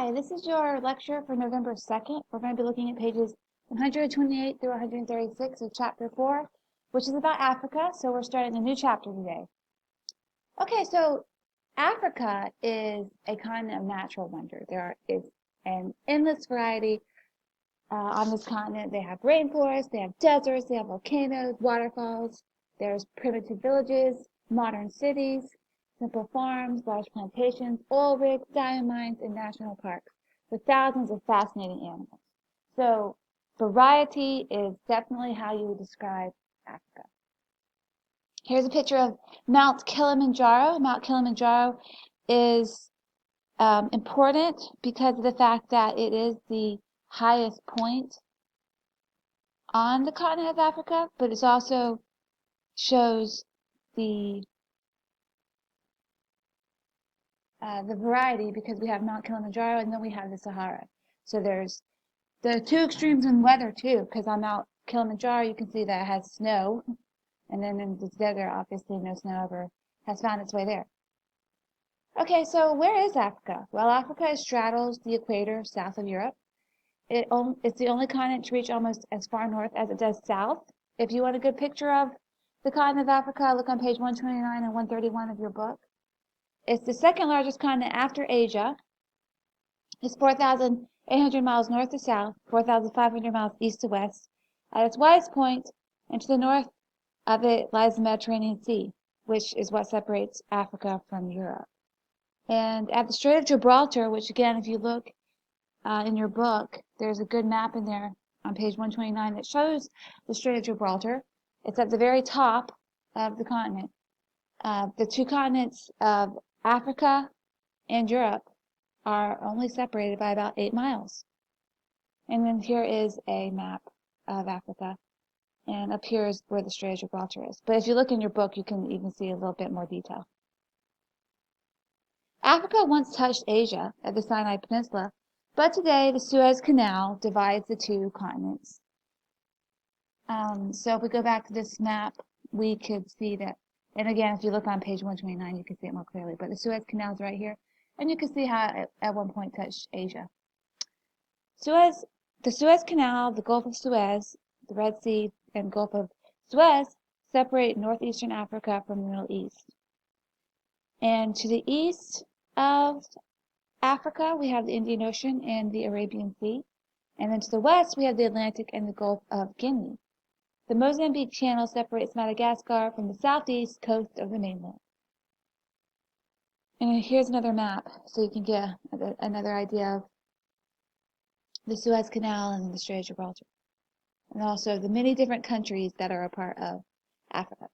Hi, this is your lecture for November 2nd. We're going to be looking at pages 128 through 136 of Chapter 4, which is about Africa, so we're starting a new chapter today. Okay, so Africa is a continent of natural wonder. There is an endless variety on this continent. They have rainforests, they have deserts, they have volcanoes, waterfalls, there's primitive villages, modern cities, simple farms, large plantations, oil rigs, diamond mines, and national parks with thousands of fascinating animals. So variety is definitely how you would describe Africa. Here's a picture of Mount Kilimanjaro. Mount Kilimanjaro is important because of the fact that it is the highest point on the continent of Africa, but it also shows the variety because we have Mount Kilimanjaro and then we have the Sahara. So there's the two extremes in weather too, because on Mount Kilimanjaro you can see that it has snow, and then in the desert obviously no snow ever has found its way there. Okay, so where is Africa? Well, Africa straddles the equator south of Europe. It's the only continent to reach almost as far north as it does south. If you want a good picture of the continent of Africa, look on page 129 and 131 of your book. It's the second largest continent after Asia. It's 4,800 miles north to south, 4,500 miles east to west. At its widest point, and to the north of it lies the Mediterranean Sea, which is what separates Africa from Europe. And at the Strait of Gibraltar, which again, if you look in your book, there's a good map in there on page 129 that shows the Strait of Gibraltar. It's at the very top of the continent. The two continents of Africa and Europe are only separated by about 8 miles. And then here is a map of Africa, and up here is where the Strait of Gibraltar is. But if you look in your book, you can even see a little bit more detail. Africa once touched Asia at the Sinai Peninsula, but today the Suez Canal divides the two continents. So if we go back to this map, we could see that, and again, if you look on page 129, you can see it more clearly, but the Suez Canal is right here, and you can see how it at one point touched Asia. The Suez Canal, the Gulf of Suez, the Red Sea, and Gulf of Suez separate northeastern Africa from the Middle East. And to the east of Africa, we have the Indian Ocean and the Arabian Sea. And then to the west, we have the Atlantic and the Gulf of Guinea. The Mozambique Channel separates Madagascar from the southeast coast of the mainland. And here's another map, so you can get another idea of the Suez Canal and the Strait of Gibraltar, and also the many different countries that are a part of Africa.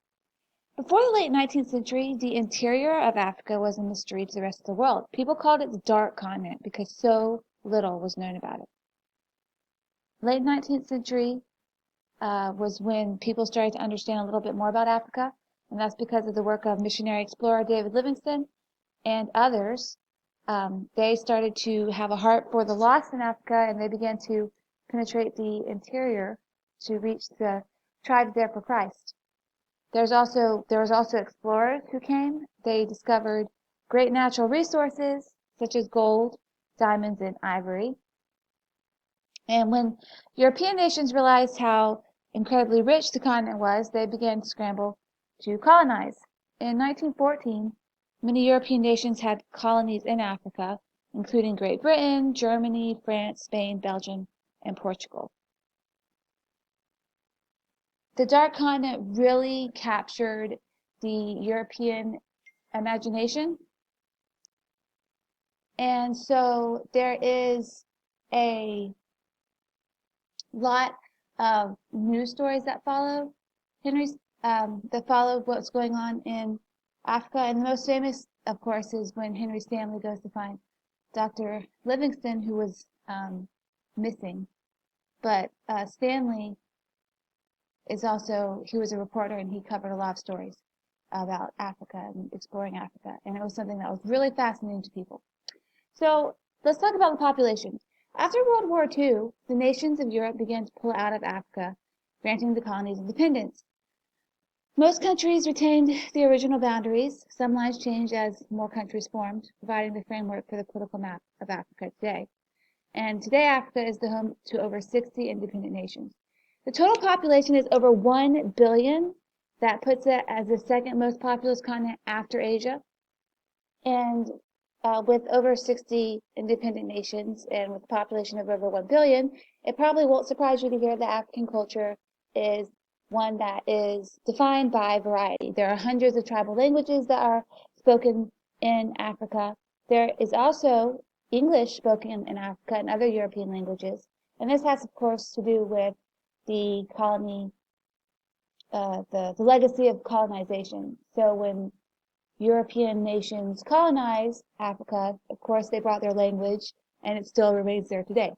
Before the late 19th century, the interior of Africa was a mystery to the rest of the world. People called it the Dark Continent because so little was known about it. Late 19th century was when people started to understand a little bit more about Africa, and that's because of the work of missionary explorer David Livingstone and others. They started to have a heart for the lost in Africa, and they began to penetrate the interior to reach the tribes there for Christ. There was also explorers who came. They discovered great natural resources such as gold, diamonds, and ivory. And when European nations realized how incredibly rich the continent was, they began to scramble to colonize. In 1914, many European nations had colonies in Africa, including Great Britain, Germany, France, Spain, Belgium, and Portugal. The Dark Continent really captured the European imagination. And so there is a lot of news stories that follow that follow what's going on in Africa. And the most famous, of course, is when Henry's family goes to find Dr. Livingstone, who was missing. But Stanley he was a reporter, and he covered a lot of stories about Africa and exploring Africa. And it was something that was really fascinating to people. So let's talk about the population. After World War II, the nations of Europe began to pull out of Africa, granting the colonies independence. Most countries retained the original boundaries. Some lines changed as more countries formed, providing the framework for the political map of Africa today. And today Africa is the home to over 60 independent nations. The total population is over 1 billion. That puts it as the second most populous continent after Asia. And with over 60 independent nations and with a population of over 1 billion, it probably won't surprise you to hear that African culture is one that is defined by variety. There are hundreds of tribal languages that are spoken in Africa. There is also English spoken in Africa and other European languages. And this has, of course, to do with the colony, the legacy of colonization. So when European nations colonized Africa, of course, they brought their language, and it still remains there today.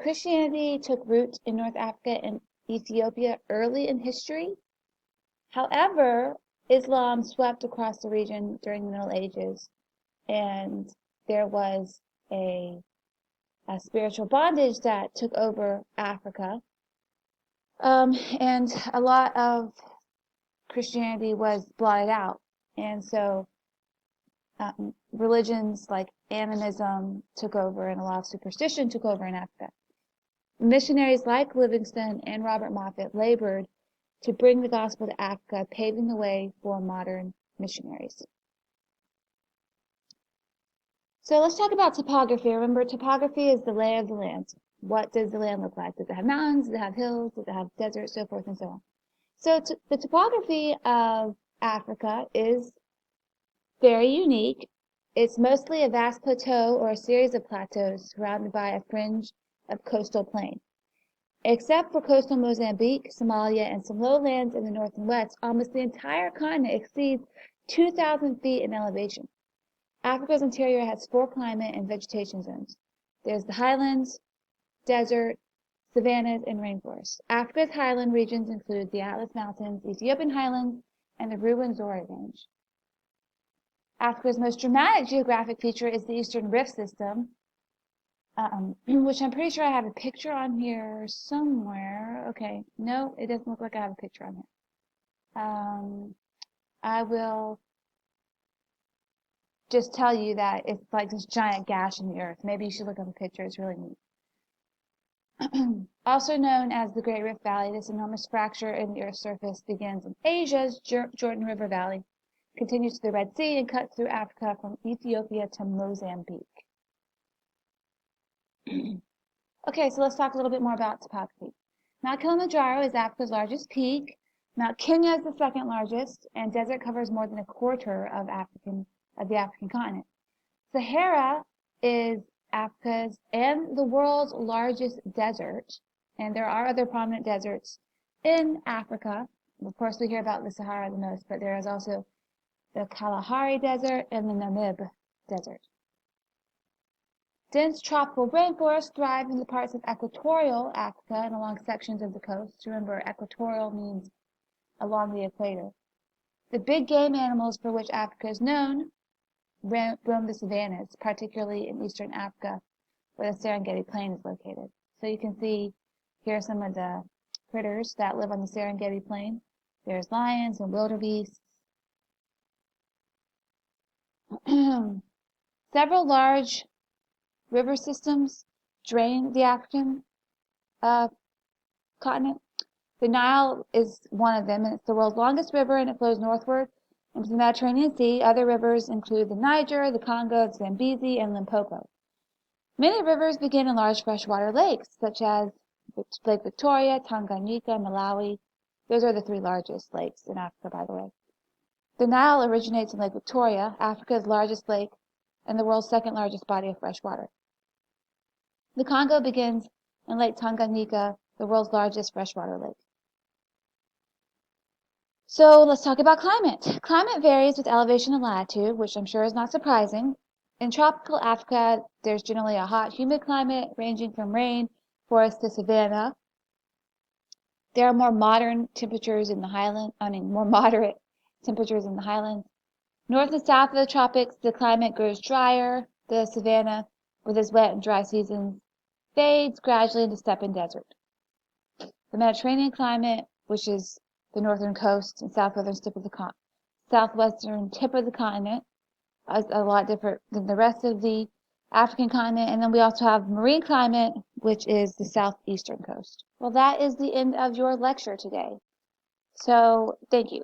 Christianity took root in North Africa and Ethiopia early in history. However, Islam swept across the region during the Middle Ages, and there was a spiritual bondage that took over Africa. And a lot of Christianity was blotted out. And so religions like animism took over and a lot of superstition took over in Africa. Missionaries like Livingstone and Robert Moffat labored to bring the gospel to Africa, paving the way for modern missionaries. So let's talk about topography. Remember, topography is the lay of the land. What does the land look like? Does it have mountains? Does it have hills? Does it have deserts? So forth and so on. So the topography of Africa is very unique. It's mostly a vast plateau or a series of plateaus surrounded by a fringe of coastal plain. Except for coastal Mozambique, Somalia, and some lowlands in the north and west, almost the entire continent exceeds 2,000 feet in elevation. Africa's interior has 4 climate and vegetation zones. There's the highlands, desert, savannas, and rainforests. Africa's highland regions include the Atlas Mountains, Ethiopian highlands, and the Ruwenzori Range. Africa's most dramatic geographic feature is the Eastern Rift System, which I'm pretty sure I have a picture on here somewhere. Okay, no, it doesn't look like I have a picture on here. I will just tell you that it's like this giant gash in the earth. Maybe you should look up a picture. It's really neat. Also known as the Great Rift Valley, this enormous fracture in the Earth's surface begins in Asia's Jordan River Valley, continues to the Red Sea, and cuts through Africa from Ethiopia to Mozambique. Okay, so let's talk a little bit more about topography. Mount Kilimanjaro is Africa's largest peak. Mount Kenya is the second largest, and desert covers more than a quarter of the African continent. Sahara is Africa's and the world's largest desert, and there are other prominent deserts in Africa. Of course, we hear about the Sahara the most, but there is also the Kalahari Desert and the Namib Desert. Dense tropical rainforests thrive in the parts of equatorial Africa and along sections of the coast. Remember, equatorial means along the equator. The big game animals for which Africa is known roam the savannas, particularly in eastern Africa, where the Serengeti Plain is located. So you can see here are some of the critters that live on the Serengeti Plain. There's lions and wildebeests. Several large river systems drain the African continent. The Nile is one of them, and it's the world's longest river, and it flows northward into the Mediterranean Sea. Other rivers include the Niger, the Congo, the Zambezi, and Limpopo. Many rivers begin in large freshwater lakes, such as Lake Victoria, Tanganyika, Malawi. Those are the 3 largest lakes in Africa, by the way. The Nile originates in Lake Victoria, Africa's largest lake, and the world's second largest body of fresh water. The Congo begins in Lake Tanganyika, the world's largest freshwater lake. So let's talk about climate. Climate varies with elevation and latitude, which I'm sure is not surprising. In tropical Africa, there's generally a hot, humid climate ranging from rain, forest to savanna. There are more moderate temperatures in the highlands. North and south of the tropics, the climate grows drier. The savanna, with its wet and dry seasons, fades gradually into steppe and desert. the Mediterranean climate, which is the northern coast and southwestern tip of the continent, is a lot different than the rest of the African continent. And then we also have marine climate, which is the southeastern coast. Well, that is the end of your lecture today. So thank you.